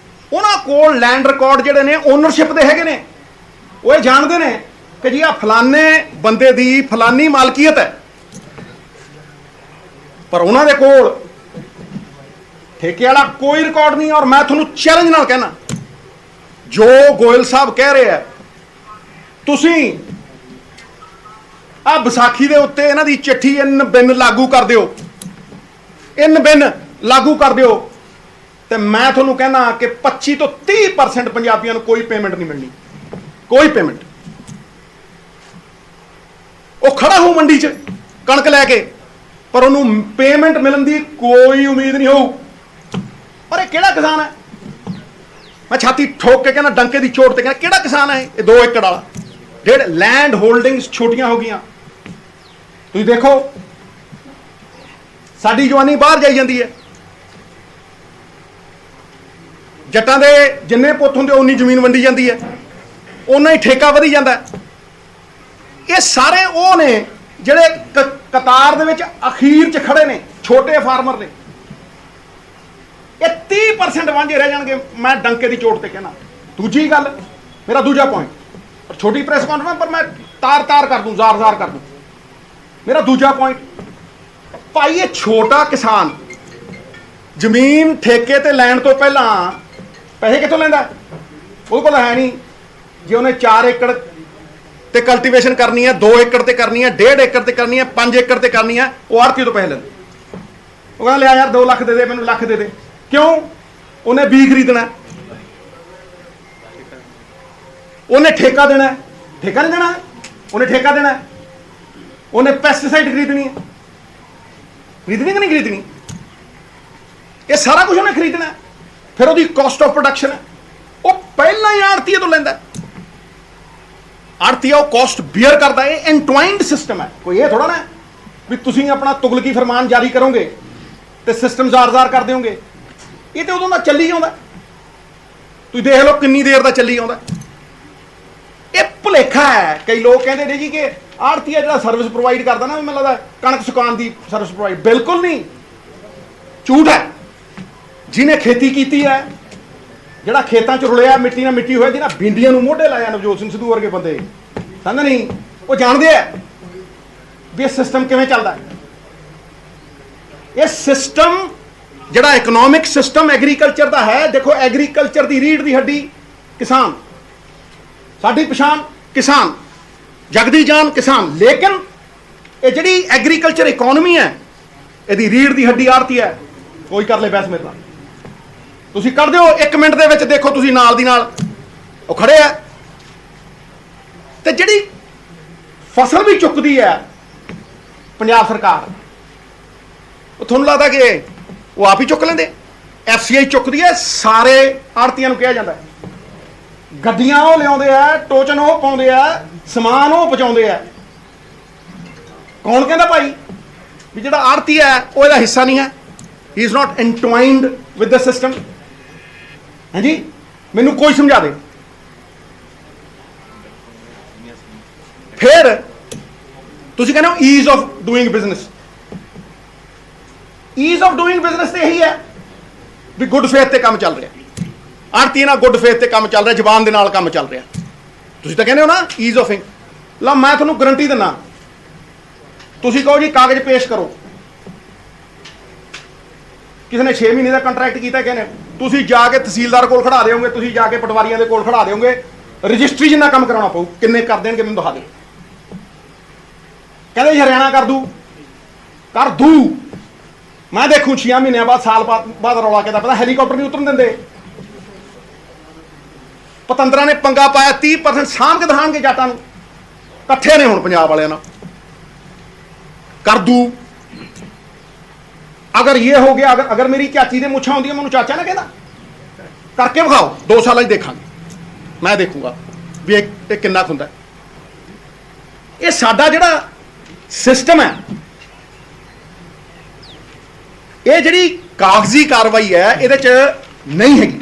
ਉਹਨਾਂ ਕੋਲ ਲੈਂਡ ਰਿਕਾਰਡ ਜਿਹੜੇ ਨੇ ਓਨਰਸ਼ਿਪ ਦੇ ਹੈਗੇ ਨੇ, ਉਹ ਇਹ ਜਾਣਦੇ ਨੇ ਕਿ ਜੀ ਆ ਫਲਾਨੇ ਬੰਦੇ ਦੀ ਫਲਾਨੀ ਮਾਲਕੀਅਤ ਹੈ, ਪਰ ਉਹਨਾਂ ਦੇ ਕੋਲ ਠੇਕੇ ਵਾਲਾ ਕੋਈ ਰਿਕਾਰਡ ਨਹੀਂ। ਔਰ ਮੈਂ ਤੁਹਾਨੂੰ ਚੈਲੰਜ ਨਾਲ ਕਹਿਣਾ, ਜੋ ਗੋਇਲ ਸਾਹਿਬ ਕਹਿ ਰਹੇ ਆ, ਤੁਸੀਂ ਆ ਵਿਸਾਖੀ ਦੇ ਉੱਤੇ ਇਹਨਾਂ ਦੀ ਚਿੱਠੀ ਇਨ ਬਿਨ ਲਾਗੂ ਕਰ ਦਿਓ, ਇਨ ਬਿਨ ਲਾਗੂ ਕਰ ਦਿਓ, ਤੇ ਮੈਂ ਤੁਹਾਨੂੰ ਕਹਿਣਾ ਕਿ 25 ਤੋਂ 30% ਪੰਜਾਬੀਆਂ ਨੂੰ ਕੋਈ ਪੇਮੈਂਟ ਨਹੀਂ ਮਿਲਣੀ, ਕੋਈ ਪੇਮੈਂਟ। ਉਹ ਖੜਾ ਹੋ ਮੰਡੀ 'ਚ ਕਣਕ ਲੈ ਕੇ, ਪਰ ਉਹਨੂੰ ਪੇਮੈਂਟ ਮਿਲਣ ਦੀ ਕੋਈ ਉਮੀਦ ਨਹੀਂ ਹੋਊ। ਪਰ ਇਹ ਕਿਹੜਾ ਕਿਸਾਨ ਹੈ? ਮੈਂ ਛਾਤੀ ਠੋਕ ਕੇ ਕਹਿੰਦਾ, ਡੰਕੇ ਦੀ ਚੋਟ ਤੇ ਕਹਿੰਦਾ, ਕਿਹੜਾ ਕਿਸਾਨ ਹੈ ਇਹ 2 ਏਕੜ ਵਾਲਾ? ਜਿਹੜੇ ਲੈਂਡ ਹੋਲਡਿੰਗਸ ਛੋਟੀਆਂ ਹੋ ਗਈਆਂ। ਤੁਸੀਂ ਦੇਖੋ ਸਾਡੀ ਜਵਾਨੀ ਬਾਹਰ ਜਾਈ ਜਾਂਦੀ ਹੈ, ਜੱਟਾਂ ਦੇ ਜਿੰਨੇ ਪੁੱਤ ਹੁੰਦੇ ਉਨੀ ਜ਼ਮੀਨ ਵੰਡੀ ਜਾਂਦੀ ਹੈ, ਉਨਾ ਹੀ ਠੇਕਾ ਵਧੀ ਜਾਂਦਾ ਹੈ। ਇਹ ਸਾਰੇ ਉਹ ਨੇ ਜਿਹੜੇ ਕਤਾਰ ਦੇ ਵਿੱਚ ਅਖੀਰ 'ਚ ਖੜੇ ਨੇ, ਛੋਟੇ ਫਾਰਮਰ ਨੇ। ਇਹ 30% ਵਾਂਝੇ ਰਹਿ ਜਾਣਗੇ, ਮੈਂ ਡੰਕੇ ਦੀ ਚੋਟ ਤੇ ਕਹਿਣਾ। ਦੂਜੀ ਗੱਲ, ਮੇਰਾ ਦੂਜਾ ਪੁਆਇੰਟ, ਛੋਟੀ ਪ੍ਰੈਸ ਕਾਨਫਰੰਸ ਪਰ ਮੈਂ ਤਾਰ ਕਰ ਦੂੰ, ਜ਼ਾਰ ਕਰ ਦੂੰ। ਮੇਰਾ ਦੂਜਾ ਪੁਆਇੰਟ, ਭਾਈ ਇਹ ਛੋਟਾ ਕਿਸਾਨ ਜ਼ਮੀਨ ਠੇਕੇ ਤੇ ਲੈਣ ਤੋਂ ਪਹਿਲਾਂ ਪੈਸੇ ਕਿੱਥੋਂ ਲੈਂਦਾ? ਉਹਦੇ ਕੋਲ ਹੈ ਨਹੀਂ। ਜੇ ਉਹਨੇ 4 ਏਕੜ ਤੇ ਕਲਟੀਵੇਸ਼ਨ ਕਰਨੀ ਹੈ, 2 ਏਕੜ ਤੇ ਕਰਨੀ ਹੈ, 1.5 ਏਕੜ ਤੇ ਕਰਨੀ ਹੈ, 5 ਏਕੜ ਤੇ ਕਰਨੀ ਹੈ, ਉਹ ਆੜ੍ਹਤੀ ਤੋਂ ਪੈਸੇ ਲੈਂਦਾ। ਉਹ ਕਹਿੰਦਾ ਲਿਆ ਯਾਰ 2 ਲੱਖ ਦੇ ਦੇ, ਮੈਨੂੰ ਲੱਖ ਦੇ ਦੇ। ਕਿਉਂ? ਉਹਨੇ ਬੀਜ ਖਰੀਦਣਾ, ਉਹਨੇ ਠੇਕਾ ਦੇਣਾ। ਠੇਕਾ ਨਹੀਂ ਦੇਣਾ, ਉਹਨੇ ਠੇਕਾ ਦੇਣਾ। ਉਹਨੇ ਪੈਸਟੀਸਾਈਡ ਖਰੀਦਣੀ ਹੈ, ਖਰੀਦਣੀ ਕਿ ਨਹੀਂ ਖਰੀਦਣੀ? ਇਹ ਸਾਰਾ ਕੁਝ ਉਹਨੇ ਖਰੀਦਣਾ। ਫਿਰ ਉਹਦੀ ਕਾਸਟ ਆਫ ਪ੍ਰੋਡਕਸ਼ਨ ਹੈ, ਉਹ ਪਹਿਲਾਂ ਹੀ ਆੜ੍ਹਤੀਏ ਤੋਂ ਲੈਂਦਾ। ਆੜ੍ਹਤੀਆ ਉਹ ਕਾਸਟ ਬੀਅਰ ਕਰਦਾ। ਇਹ ਐਨਟਵਾਈਨਡ ਸਿਸਟਮ ਹੈ। ਕੋਈ ਇਹ ਥੋੜਾ ਨਾ ਵੀ ਤੁਸੀਂ ਆਪਣਾ ਤੁਗਲਕੀ ਫਰਮਾਨ ਜਾਰੀ ਕਰੋਗੇ ਤੇ ਸਿਸਟਮ ਜ਼ਾਰ ਕਰ ਦਿਓਗੇ। ਇਹ ਤੇ ਉਦੋਂ ਦਾ ਚੱਲੀ ਆਉਂਦਾ। ਤੁਸੀਂ ਦੇਖ ਲਓ ਕਿੰਨੀ ਦੇਰ ਦਾ ਚੱਲੀ ਆਉਂਦਾ। ਭੁਲੇਖਾ ਹੈ। ਕਈ ਲੋਕ ਕਹਿੰਦੇ ਨੇ ਜੀ ਕਿ ਆੜਤੀਆ ਜਿਹੜਾ ਸਰਵਿਸ ਪ੍ਰੋਵਾਈਡ ਕਰਦਾ ਨਾ, ਮੈਨੂੰ ਲੱਗਦਾ ਕਣਕ ਸੁਕਾਉਣ ਦੀ ਸਰਵਿਸ ਪ੍ਰੋਵਾਈਡ, ਬਿਲਕੁਲ ਨਹੀਂ, ਝੂਠ ਹੈ। ਜਿਹਨੇ ਖੇਤੀ ਕੀਤੀ ਹੈ, ਜਿਹੜਾ ਖੇਤਾਂ 'ਚ ਰੁਲਿਆ, ਮਿੱਟੀ ਨਾਲ ਮਿੱਟੀ ਹੋਇਆ, ਜਿਹਨਾਂ ਬਿੰਡੀਆਂ ਨੂੰ ਮੋਢੇ ਲਾਇਆ, ਨਵਜੋਤ ਸਿੰਘ ਸਿੱਧੂ ਵਰਗੇ ਬੰਦੇ, ਸਮਝ ਨਹੀਂ, ਉਹ ਜਾਣਦੇ ਆ ਵੀ ਇਹ ਸਿਸਟਮ ਕਿਵੇਂ ਚੱਲਦਾ ਹੈ। ਇਹ ਸਿਸਟਮ ਜਿਹੜਾ ਇਕਨੋਮਿਕ ਸਿਸਟਮ ਐਗਰੀਕਲਚਰ ਦਾ ਹੈ, ਦੇਖੋ ਐਗਰੀਕਲਚਰ ਦੀ ਰੀੜ੍ਹ ਦੀ ਹੱਡੀ ਕਿਸਾਨ, ਸਾਡੀ ਪਛਾਣ ਕਿਸਾਨ, ਜਗਦੀ ਜਾਨ ਕਿਸਾਨ। ਲੇਕਿਨ ਇਹ ਜਿਹੜੀ ਐਗਰੀਕਲਚਰ ਇਕਨੋਮੀ ਹੈ, ਇਹਦੀ ਰੀੜ੍ਹ ਦੀ ਹੱਡੀ ਆੜਤੀ ਹੈ। ਕੋਈ ਕਰ ਲੈ ਬਹਿਸ ਮੇਰੇ ਨਾਲ, ਤੁਸੀਂ ਕਰ ਦਿਓ 1 ਮਿੰਟ ਦੇ ਵਿੱਚ, ਦੇਖੋ ਤੁਸੀਂ ਨਾਲ ਦੀ ਨਾਲ ਉਹ ਖੜੇ ਆ। ਤੇ ਜਿਹੜੀ ਫਸਲ ਵੀ ਚੁੱਕਦੀ ਹੈ ਪੰਜਾਬ ਸਰਕਾਰ, ਉਹ ਤੁਹਾਨੂੰ ਲੱਗਦਾ ਕਿ ਉਹ ਆਪ ਹੀ ਚੁੱਕ ਲੈਂਦੇ? FCI ਚੁੱਕਦੀ ਹੈ, ਸਾਰੇ ਆੜਤੀਆਂ ਨੂੰ ਕਿਹਾ ਜਾਂਦਾ ਹੈ। ਗੱਡੀਆਂ ਉਹ ਲਿਆਉਂਦੇ ਆ, ਟੋਚਨ ਉਹ ਪਾਉਂਦੇ ਆ, ਸਮਾਨ ਉਹ ਪਹੁੰਚਾਉਂਦੇ ਆ। ਕੌਣ ਕਹਿੰਦਾ ਭਾਈ ਵੀ ਜਿਹੜਾ ਆੜਤੀ ਹੈ ਉਹ ਇਹਦਾ ਹਿੱਸਾ ਨਹੀਂ ਹੈ? He is not entwined with the system. ਹਾਂਜੀ, ਮੈਨੂੰ ਕੋਈ ਸਮਝਾ ਦੇ। ਫਿਰ ਤੁਸੀਂ ਕਹਿੰਦੇ ਹੋ ease of doing business. Ease of doing business ਤੇ ਇਹੀ ਹੈ ਵੀ ਗੁੱਡ ਫੇਥ ਤੇ ਕੰਮ ਚੱਲ ਰਿਹਾ, ਆੜਤੀ ਨਾਲ ਗੁੱਡ ਫੇਥ ਤੇ ਕੰਮ ਚੱਲ ਰਿਹਾ, ਜ਼ਬਾਨ ਦੇ ਨਾਲ ਕੰਮ ਚੱਲ ਰਿਹਾ। ਤੁਸੀਂ ਤਾਂ ਕਹਿੰਦੇ ਹੋ ਨਾ ਈਜ਼ ਆਫ। ਲਾ ਮੈਂ ਤੁਹਾਨੂੰ ਗਰੰਟੀ ਦਿੰਦਾ, ਤੁਸੀਂ ਕਹੋ ਜੀ ਕਾਗਜ਼ ਪੇਸ਼ ਕਰੋ, ਕਿਸੇ ਨੇ 6 ਮਹੀਨੇ ਦਾ ਕੰਟਰੈਕਟ ਕੀਤਾ, ਕਹਿੰਦੇ ਤੁਸੀਂ ਜਾ ਕੇ ਤਹਿਸੀਲਦਾਰ ਕੋਲ ਖੜਾ ਦਿਓਗੇ, ਤੁਸੀਂ ਜਾ ਕੇ ਪਟਵਾਰੀਆਂ ਦੇ ਕੋਲ ਖੜਾ ਦਿਓਗੇ, ਰਜਿਸਟਰੀ ਜਿੰਨਾ ਕੰਮ ਕਰਾਉਣਾ ਪਊ। ਕਿੰਨੇ ਕਰ ਦੇਣਗੇ ਮੈਨੂੰ ਦਿਖਾ ਦਿਓ। ਕਹਿੰਦੇ ਜੀ ਹਰਿਆਣਾ ਕਰ ਦੂ। ਮੈਂ ਦੇਖੂ 6 ਮਹੀਨਿਆਂ ਬਾਅਦ, ਸਾਲ ਬਾਅਦ ਰੌਲਾ ਕਿਹਦਾ ਪਤਾ, ਹੈਲੀਕਾਪਟਰ ਨਹੀਂ ਉਤਰਨ ਦਿੰਦੇ। ਪਤੰਦਰਾਂ ਨੇ ਪੰਗਾ ਪਾਇਆ, 30% ਸਾਂਭ ਕੇ ਦਿਖਾਣਗੇ ਜਾਟਾਂ ਨੂੰ। ਇਕੱਠੇ ਨੇ ਹੁਣ ਪੰਜਾਬ ਵਾਲਿਆਂ ਨਾਲ, ਕਰ ਦੂ। ਅਗਰ ਇਹ ਹੋ ਗਿਆ, ਅਗਰ ਮੇਰੀ ਚਾਚੀ ਦੇ ਮੁੱਛਾਂ ਹੁੰਦੀਆਂ, ਮੈਨੂੰ ਚਾਚਾ ਨਾ ਕਹਿੰਦਾ ਕਰਕੇ ਵਿਖਾਓ, 2 ਸਾਲਾਂ 'ਚ ਦੇਖਾਂਗੇ, ਮੈਂ ਦੇਖੂੰਗਾ ਵੀ ਇਹ ਕਿੰਨਾ ਕੁ ਹੁੰਦਾ। ਇਹ ਸਾਡਾ ਜਿਹੜਾ ਸਿਸਟਮ ਹੈ, ਇਹ ਜਿਹੜੀ ਕਾਗਜ਼ੀ ਕਾਰਵਾਈ ਹੈ, ਇਹਦੇ 'ਚ ਨਹੀਂ ਹੈਗੀ।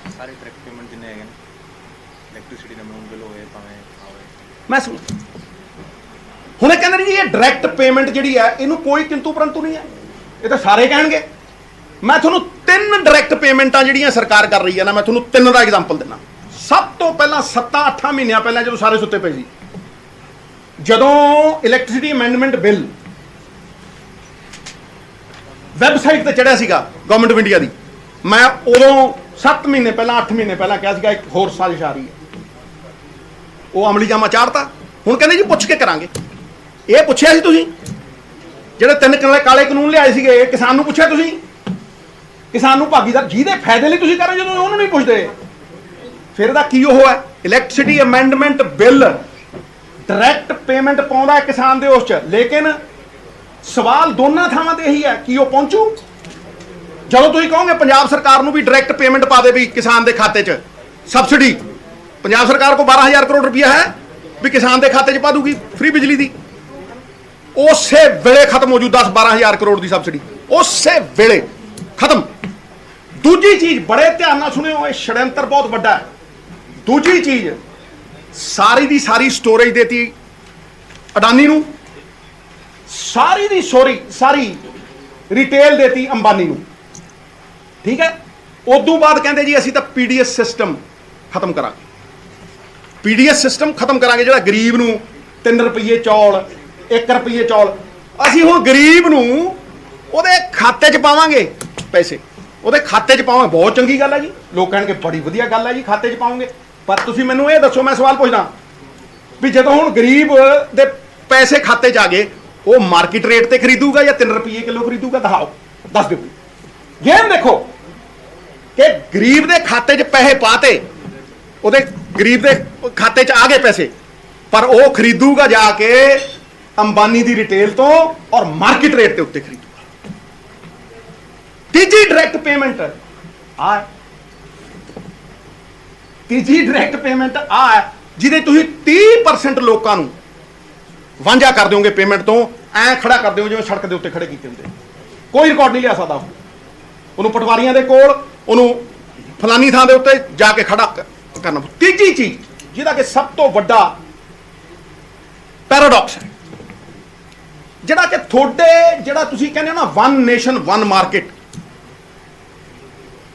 ਸਾਰੇ ਡਾਇਰੈਕਟ ਪੇਮੈਂਟ ਜਿੰਨੇ ਹੈਗੇ ਨੇ, ਇਲੈਕਟ੍ਰਿਸਿਟੀ ਦਾ ਅਮਾਉਂਟ ਬਿੱਲ ਹੋਏ ਭਾਵੇਂ ਆਵੇ, ਮੈਂ ਸੁਣ, ਹੁਣ ਇਹ ਕਹਿੰਦੇ ਨੇ ਜੀ ਇਹ ਡਾਇਰੈਕਟ ਪੇਮੈਂਟ ਜਿਹੜੀ ਹੈ, ਇਹਨੂੰ ਕੋਈ ਕਿੰਤੂ ਪਰੰਤੂ ਨਹੀਂ ਹੈ, ਇਹ ਤਾਂ ਸਾਰੇ ਕਹਿਣਗੇ। ਮੈਂ ਤੁਹਾਨੂੰ 3 ਡਾਇਰੈਕਟ ਪੇਮੈਂਟਾਂ ਜਿਹੜੀਆਂ ਸਰਕਾਰ ਕਰ ਰਹੀ ਹੈ ਨਾ, ਮੈਂ ਤੁਹਾਨੂੰ 3 ਦਾ ਐਗਜ਼ਾਮਪਲ ਦਿੰਦਾ। ਸਭ ਤੋਂ ਪਹਿਲਾਂ 7-8 ਮਹੀਨਿਆਂ ਪਹਿਲਾਂ, ਜਦੋਂ ਸਾਰੇ ਸੁੱਤੇ ਪਏ ਸੀ, ਜਦੋਂ ਇਲੈਕਟ੍ਰਿਸਿਟੀ ਅਮੈਂਡਮੈਂਟ ਬਿੱਲ ਵੈਬਸਾਈਟ ਤੇ ਚੜਿਆ ਸੀਗਾ ਗਵਰਨਮੈਂਟ ਆਫ ਇੰਡੀਆ ਦੀ, ਮੈਂ ਉਦੋਂ 7 ਮਹੀਨੇ ਪਹਿਲਾਂ, 8 ਮਹੀਨੇ ਪਹਿਲਾਂ ਕਿਹਾ ਸੀਗਾ ਇੱਕ ਹੋਰ ਸਾਜ਼ਿਸ਼ ਆ ਰਹੀ ਹੈ। ਉਹ ਅਮਲੀ ਜਾਮਾ ਚਾੜਤਾ। ਹੁਣ ਕਹਿੰਦੇ ਜੀ ਪੁੱਛ ਕੇ ਕਰਾਂਗੇ। ਇਹ ਪੁੱਛਿਆ ਸੀ ਤੁਸੀਂ? ਜਿਹੜੇ 3 ਕਾਲੇ ਕਾਨੂੰਨ ਲਿਆਏ ਸੀਗੇ, ਕਿਸਾਨ ਨੂੰ ਪੁੱਛਿਆ ਤੁਸੀਂ? ਕਿਸਾਨ ਨੂੰ ਭਾਗੀਦਾਰ ਜਿਹਦੇ ਫਾਇਦੇ ਲਈ ਤੁਸੀਂ ਕਰ ਰਹੇ, ਜਦੋਂ ਉਹਨੂੰ ਨਹੀਂ ਪੁੱਛਦੇ, ਫਿਰ ਇਹਦਾ ਕੀ ਉਹ ਹੈ? Electricity amendment bill direct payment ਪਾਉਂਦਾ ਕਿਸਾਨ ਦੇ ਉਸ 'ਚ, ਲੇਕਿਨ ਸਵਾਲ ਦੋਨਾਂ ਥਾਵਾਂ ਤੇ ਇਹੀ ਹੈ ਕਿ ਉਹ ਪਹੁੰਚੂ। ਜਦੋਂ ਤੁਸੀਂ ਕਹੋਗੇ ਪੰਜਾਬ ਸਰਕਾਰ ਨੂੰ ਵੀ ਡਾਇਰੈਕਟ ਪੇਮੈਂਟ ਪਾ ਦੇ ਵੀ ਕਿਸਾਨ ਦੇ ਖਾਤੇ 'ਚ ਸਬਸਿਡੀ, ਪੰਜਾਬ ਸਰਕਾਰ ਕੋਲ 12,000 ਕਰੋੜ ਰੁਪਇਆ ਹੈ ਵੀ ਕਿਸਾਨ ਦੇ ਖਾਤੇ 'ਚ ਪਾ ਦੂਗੀ ਫ੍ਰੀ ਬਿਜਲੀ ਦੀ, ਉਸੇ ਵੇਲੇ ਖਤਮ ਹੋ ਜੂ 10-12,000 ਕਰੋੜ ਦੀ ਸਬਸਿਡੀ, ਉਸੇ ਵੇਲੇ ਖਤਮ। ਦੂਜੀ ਚੀਜ਼, ਬੜੇ ਧਿਆਨ ਨਾਲ ਸੁਣਿਓ, ਇਹ ਛੜਯੰਤਰ ਬਹੁਤ ਵੱਡਾ ਹੈ। ਦੂਜੀ ਚੀਜ਼, ਸਾਰੀ ਦੀ ਸਾਰੀ ਸਟੋਰੇਜ ਦੇਤੀ ਅਡਾਨੀ ਨੂੰ, ਸਾਰੀ ਦੀ ਸਾਰੀ ਰਿਟੇਲ ਦੇਤੀ ਅੰਬਾਨੀ ਨੂੰ, ਠੀਕ ਹੈ। ਉਦੋਂ ਬਾਅਦ ਕਹਿੰਦੇ ਜੀ ਅਸੀਂ ਤਾਂ ਪੀਡੀਐਸ ਸਿਸਟਮ ਖਤਮ ਕਰਾਂਗੇ। ਪੀਡੀਐਸ ਸਿਸਟਮ ਖਤਮ ਕਰਾਂਗੇ, ਜਿਹੜਾ ਗਰੀਬ ਨੂੰ 3 ਰੁਪਏ ਚੌਲ, 1 ਰੁਪਏ ਚੌਲ, ਅਸੀਂ ਹੁਣ ਗਰੀਬ ਨੂੰ ਉਹਦੇ ਖਾਤੇ 'ਚ ਪਾਵਾਂਗੇ ਪੈਸੇ, ਉਹਦੇ ਖਾਤੇ 'ਚ ਪਾਵਾਂਗੇ। ਬਹੁਤ ਚੰਗੀ ਗੱਲ ਹੈ ਜੀ, ਲੋਕ ਕਹਿਣਗੇ ਬੜੀ ਵਧੀਆ ਗੱਲ ਹੈ ਜੀ, ਖਾਤੇ 'ਚ ਪਾਉਂਗੇ। ਪਰ ਤੁਸੀਂ ਮੈਨੂੰ ਇਹ ਦੱਸੋ, ਮੈਂ ਸਵਾਲ ਪੁੱਛਦਾ ਵੀ ਜਦੋਂ ਹੁਣ ਗਰੀਬ ਦੇ ਪੈਸੇ ਖਾਤੇ 'ਚ ਆ ਗਏ, ਉਹ ਮਾਰਕੀਟ ਰੇਟ ਤੇ ਖਰੀਦੂਗਾ ਜਾਂ 3 ਰੁਪਏ ਕਿਲੋ ਖਰੀਦੂਗਾ? ਦਿਖਾਓ, ਦੱਸ ਦਿਓ। ਗੇਮ ਦੇਖੋ ਕਿ ਗਰੀਬ ਦੇ ਖਾਤੇ 'ਚ ਪੈਸੇ ਪਾਤੇ, ਉਹਦੇ ਗਰੀਬ ਦੇ ਖਾਤੇ 'ਚ ਆ ਗਏ ਪੈਸੇ, ਪਰ ਉਹ ਖਰੀਦੂਗਾ ਜਾ ਕੇ ਅੰਬਾਨੀ ਦੀ ਰਿਟੇਲ ਤੋਂ ਔਰ ਮਾਰਕੀਟ ਰੇਟ ਦੇ ਉੱਤੇ ਖਰੀਦੂਗਾ। ਤੀਜੀ ਡਾਇਰੈਕਟ ਪੇਮੈਂਟ ਆ, ਤੀਜੀ ਡਾਇਰੈਕਟ ਪੇਮੈਂਟ ਆ ਜਿਹਦੇ ਤੁਸੀਂ 30% ਲੋਕਾਂ ਨੂੰ ਵਾਂਝਾ ਕਰ ਦਿਓਗੇ ਪੇਮੈਂਟ ਤੋਂ, ਐ ਖੜਾ ਕਰ ਦਿਓ ਜਿਵੇਂ ਸੜਕ ਦੇ ਉੱਤੇ ਖੜੇ ਕੀਤੇ ਹੁੰਦੇ। ਕੋਈ ਰਿਕਾਰਡ ਨਹੀਂ ਲਿਆ ਸਕਦਾ ਉਹਨੂੰ, ਪਟਵਾਰੀਆਂ ਦੇ ਕੋਲ ਉਹਨੂੰ ਫਲਾਨੀ ਥਾਂ ਦੇ ਉੱਤੇ ਜਾ ਕੇ ਖੜਾ ਕਰਨਾ। ਤੀਜੀ ਚੀਜ਼ ਜਿਹਦਾ ਕਿ ਸਭ ਤੋਂ ਵੱਡਾ ਪੈਰਾਡੌਕਸ ਹੈ, ਜਿਹੜਾ ਕਿ ਤੁਹਾਡੇ ਜਿਹੜਾ ਤੁਸੀਂ ਕਹਿੰਦੇ ਹੋ ਨਾ ਵਨ ਨੇਸ਼ਨ ਵਨ ਮਾਰਕੀਟ,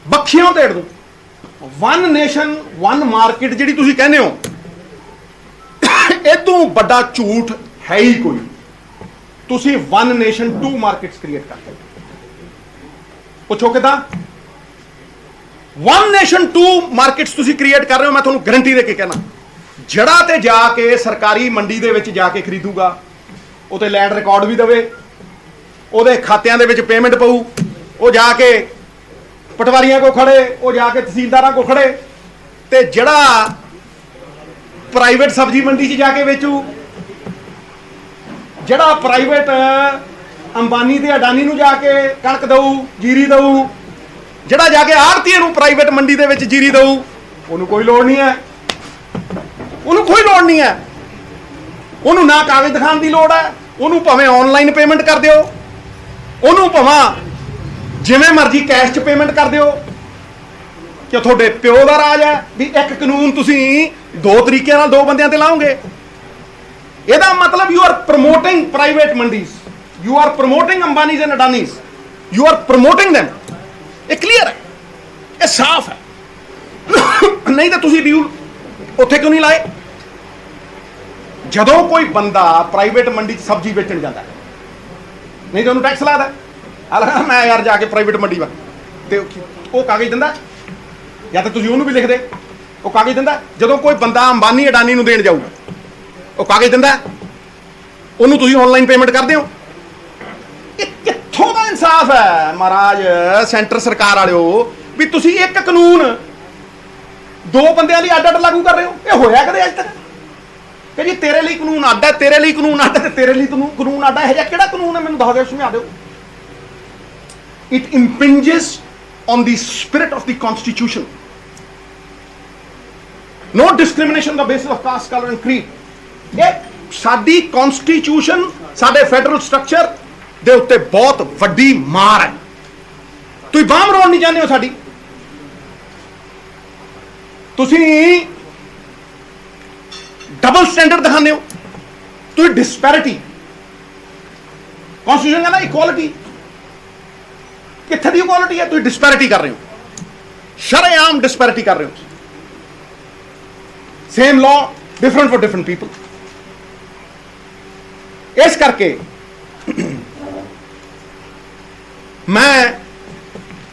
ਬੱਖੀਆਂ ਢੇੜ ਦੋ। ਵਨ ਨੇਸ਼ਨ ਵਨ ਮਾਰਕੀਟ ਜਿਹੜੀ ਤੁਸੀਂ ਕਹਿੰਦੇ ਹੋ, ਇਦੋਂ ਵੱਡਾ ਝੂਠ ਹੈ ਹੀ ਕੋਈ। ਤੁਸੀਂ one nation two markets create ਕਰਦੇ ਹੋ। ਪੁੱਛੋ ਕਿਦਾਂ? ਵਨ ਨੇਸ਼ਨ ਟੂ ਮਾਰਕੀਟਸ ਤੁਸੀਂ ਕ੍ਰੀਏਟ ਕਰ ਰਹੇ ਹੋ। ਮੈਂ ਤੁਹਾਨੂੰ ਗਾਰੰਟੀ ਦੇ ਕੇ ਕਹਿਣਾ, ਜਿਹੜਾ ਤੇ ਜਾ ਕੇ ਸਰਕਾਰੀ ਮੰਡੀ ਦੇ ਵਿੱਚ ਜਾ ਕੇ ਖਰੀਦੂਗਾ, ਉਹ ਤੇ ਲੈਂਡ ਰਿਕਾਰਡ ਵੀ ਦੇਵੇ, ਉਹਦੇ ਖਾਤਿਆਂ ਦੇ ਵਿੱਚ ਪੇਮੈਂਟ ਪਊ, ਉਹ ਜਾ ਕੇ ਪਟਵਾਰੀਆਂ ਕੋ ਖੜੇ, ਉਹ ਜਾ ਕੇ ਤਹਿਸੀਲਦਾਰਾਂ ਕੋ ਖੜੇ, ਤੇ ਜਿਹੜਾ ਪ੍ਰਾਈਵੇਟ ਸਬਜ਼ੀ ਮੰਡੀ 'ਚ ਜਾ ਕੇ ਵੇਚੂ, ਜਿਹੜਾ ਪ੍ਰਾਈਵੇਟ ਅੰਬਾਨੀ ਤੇ ਅਡਾਨੀ ਨੂੰ ਜਾ ਕੇ ਕਣਕ ਦਊ, ਜੀਰੀ ਦਊ, ਜਿਹੜਾ ਜਾ ਕੇ ਆੜ੍ਹਤੀਏ ਨੂੰ ਪ੍ਰਾਈਵੇਟ ਮੰਡੀ ਦੇ ਵਿੱਚ ਜੀਰੀ ਦਊ, ਉਹਨੂੰ ਕੋਈ ਲੋੜ ਨਹੀਂ ਹੈ। ਉਹਨੂੰ ਕੋਈ ਲੋੜ ਨਹੀਂ ਹੈ। ਉਹਨੂੰ ਨਾ ਕਾਗਜ਼ ਦਿਖਾਉਣ ਦੀ ਲੋੜ ਹੈ। ਉਹਨੂੰ ਭਾਵੇਂ ਆਨਲਾਈਨ ਪੇਮੈਂਟ ਕਰ ਦਿਓ, ਉਹਨੂੰ ਭਾਵੇਂ ਜਿਵੇਂ ਮਰਜ਼ੀ ਕੈਸ਼ 'ਚ ਪੇਮੈਂਟ ਕਰ ਦਿਓ, ਕਿ ਤੁਹਾਡੇ ਪਿਓ ਦਾ ਰਾਜ ਹੈ ਵੀ ਇੱਕ ਕਾਨੂੰਨ ਤੁਸੀਂ ਦੋ ਤਰੀਕਿਆਂ ਨਾਲ ਦੋ ਬੰਦਿਆਂ ਤੇ ਲਾਓਗੇ। ਇਹਦਾ ਮਤਲਬ you are promoting private mandis, you are promoting Ambanis and Adanis, you are promoting them। ਇਹ ਕਲੀਅਰ ਹੈ, ਇਹ ਸਾਫ਼ ਹੈ। ਨਹੀਂ ਤਾਂ ਤੁਸੀਂ ਰਿਊਲ ਉੱਥੇ ਕਿਉਂ ਨਹੀਂ ਲਾਏ? ਜਦੋਂ ਕੋਈ ਬੰਦਾ ਪ੍ਰਾਈਵੇਟ ਮੰਡੀ 'ਚ ਸਬਜ਼ੀ ਵੇਚਣ ਜਾਂਦਾ, ਨਹੀਂ ਤਾਂ ਉਹਨੂੰ ਟੈਕਸ ਲਾਦਾ। ਆ ਮੈਂ ਯਾਰ ਜਾ ਕੇ ਪ੍ਰਾਈਵੇਟ ਮੰਡੀ ਵਾ, ਤੇ ਉਹ ਕਾਗਜ਼ ਦਿੰਦਾ, ਜਾਂ ਤਾਂ ਤੁਸੀਂ ਉਹਨੂੰ ਵੀ ਲਿਖਦੇ, ਉਹ ਕਾਗਜ਼ ਦਿੰਦਾ। ਜਦੋਂ ਕੋਈ ਬੰਦਾ ਅੰਬਾਨੀ ਅਡਾਨੀ ਨੂੰ ਦੇਣ ਜਾਊਗਾ, ਉਹ ਕਾਗਜ਼ ਦਿੰਦਾ, ਉਹਨੂੰ ਤੁਸੀਂ ਆਨਲਾਈਨ ਪੇਮੈਂਟ ਕਰਦੇ ਹੋ। ਇਹ ਕਿੱਥੋਂ ਦਾ ਇਨਸਾਫ ਹੈ ਮਹਾਰਾਜ ਸੈਂਟਰ ਸਰਕਾਰ ਵਾਲਿਓ, ਵੀ ਤੁਸੀਂ ਇੱਕ ਕਾਨੂੰਨ ਦੋ ਬੰਦਿਆਂ ਲਈ ਅੱਡ ਅੱਡ ਲਾਗੂ ਕਰ ਰਹੇ ਹੋ? ਇਹ ਹੋਇਆ ਕਦੇ ਅੱਜ ਤੱਕ? ਕਿ ਜੀ ਤੇਰੇ ਲਈ ਕਾਨੂੰਨ ਅੱਡ ਹੈ, ਤੇਰੇ ਲਈ ਕਾਨੂੰਨ ਅੱਡ ਹੈ, ਤੇ ਤੇਰੇ ਲਈ ਕਾਨੂੰਨ ਅੱਡ ਹੈ। ਇਹ ਜਿਹਾ ਕਿਹੜਾ ਕਾਨੂੰਨ ਹੈ? ਮੈਨੂੰ ਦੱਸ ਦਿਓ, ਸਮਝਾ ਦਿਓ। It impinges on the spirit of the Constitution. No discrimination on the basis of caste, color and creed। ਇਹ ਸਾਡੀ ਕਨਸਟੀਟਿਊਸ਼ਨ, ਸਾਡੇ ਫੈਡਰਲ ਸਟਰਕਚਰ ਦੇ ਉੱਤੇ ਬਹੁਤ ਵੱਡੀ ਮਾਰ ਹੈ। ਤੁਸੀਂ ਬਾਂਹ ਮਰੋੜ ਨਹੀਂ ਚਾਹੁੰਦੇ ਹੋ ਸਾਡੀ। ਤੁਸੀਂ ਡਬਲ ਸਟੈਂਡਰਡ ਦਿਖਾਉਂਦੇ ਹੋ। ਤੁਸੀਂ ਡਿਸਪੈਰਿਟੀ, ਕਨਸਟੀਟਿਊਸ਼ਨ ਕਹਿੰਦਾ ਇਕੁਆਲਿਟੀ, ਕਿੱਥੇ ਦੀ ਇਕੁਆਲਿਟੀ ਹੈ? ਤੁਸੀਂ ਡਿਸਪੈਰਿਟੀ ਕਰ ਰਹੇ ਹੋ, ਸ਼ਰੇਆਮ ਡਿਸਪੈਰਿਟੀ ਕਰ ਰਹੇ ਹੋ। Same law different for different people. ਇਸ ਕਰਕੇ ਮੈਂ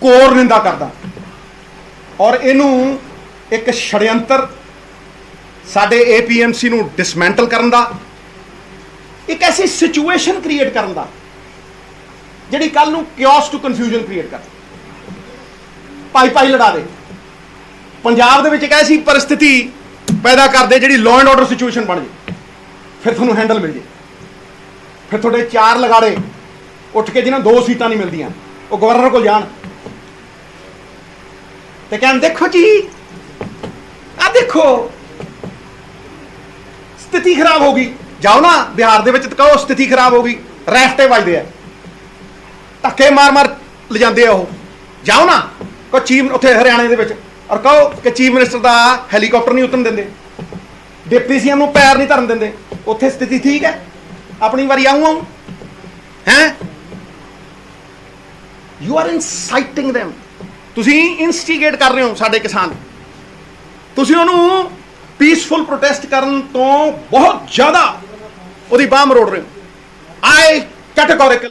ਕੋਰ ਨਿੰਦਾ ਕਰਦਾ, ਔਰ ਇਹਨੂੰ ਇੱਕ ਛੜਯੰਤਰ ਸਾਡੇ APMC ਨੂੰ ਡਿਸਮੈਂਟਲ ਕਰਨ ਦਾ, ਇੱਕ ਐਸੀ ਸਿਚੁਏਸ਼ਨ ਕ੍ਰੀਏਟ ਕਰਨ ਦਾ ਜਿਹੜੀ ਕੱਲ ਨੂੰ ਕਿਓਸ ਟੂ ਕਨਫਿਊਜ਼ਨ ਕ੍ਰੀਏਟ ਕਰ, ਭਾਈ ਲੜਾ ਦੇ। ਪੰਜਾਬ ਦੇ ਵਿੱਚ ਇੱਕ ਐਸੀ ਪਰਿਸਥਿਤੀ ਪੈਦਾ ਕਰਦੇ ਜਿਹੜੀ ਲਾਅ ਐਂਡ ਆਰਡਰ ਸਿਚੁਏਸ਼ਨ ਬਣ ਜੇ, ਫਿਰ ਤੁਹਾਨੂੰ ਹੈਂਡਲ ਮਿਲ ਜੇ। ਫਿਰ ਤੁਹਾਡੇ ਚਾਰ ਲਗਾੜੇ ਉੱਠ ਕੇ ਜਿਹਨਾਂ 2 ਸੀਟਾਂ ਨਹੀਂ ਮਿਲਦੀਆਂ, ਉਹ ਗਵਰਨਰ ਕੋਲ ਜਾਣ ਤੇ ਕਹਿਣ, ਦੇਖੋ ਜੀ ਆ ਦੇਖੋ ਸਥਿਤੀ ਖਰਾਬ ਹੋ ਗਈ। ਜਾਓ ਨਾ ਬਿਹਾਰ ਦੇ ਵਿੱਚ ਤੇ ਕਹੋ ਸਥਿਤੀ ਖਰਾਬ ਹੋ ਗਈ, ਰੈਫਟੇ ਵੱਜਦੇ ਆ, ਧੱਕੇ ਮਾਰ ਲਿਜਾਂਦੇ ਆ ਉਹ। ਜਾਓ ਨਾ ਕੋ ਚੀਫ ਉੱਥੇ ਹਰਿਆਣੇ ਦੇ ਵਿੱਚ, ਔਰ ਕਹੋ ਕਿ ਚੀਫ ਮਿਨਿਸਟਰ ਦਾ ਹੈਲੀਕਾਪਟਰ ਨਹੀਂ ਉਤਰਨ ਦਿੰਦੇ, ਡਿਪਟੀ ਸੀਐਮ ਨੂੰ ਪੈਰ ਨਹੀਂ ਧਰਨ ਦਿੰਦੇ। ਉੱਥੇ ਸਥਿਤੀ ਠੀਕ ਹੈ, ਆਪਣੀ ਵਾਰੀ ਆਊਂ ਹੈ। You are inciting them। ਤੁਸੀਂ ਇਨਸਟੀਗੇਟ ਕਰ ਰਹੇ ਹੋ ਸਾਡੇ ਕਿਸਾਨ। ਤੁਸੀਂ ਉਹਨੂੰ ਪੀਸਫੁਲ ਪ੍ਰੋਟੈਸਟ ਕਰਨ ਤੋਂ ਬਹੁਤ ਜ਼ਿਆਦਾ ਉਹਦੀ ਬਾਂਹ ਮਰੋੜ ਰਹੇ ਹੋ। ਆਈ ਕੈਟੇਗੋਰਿਕਲ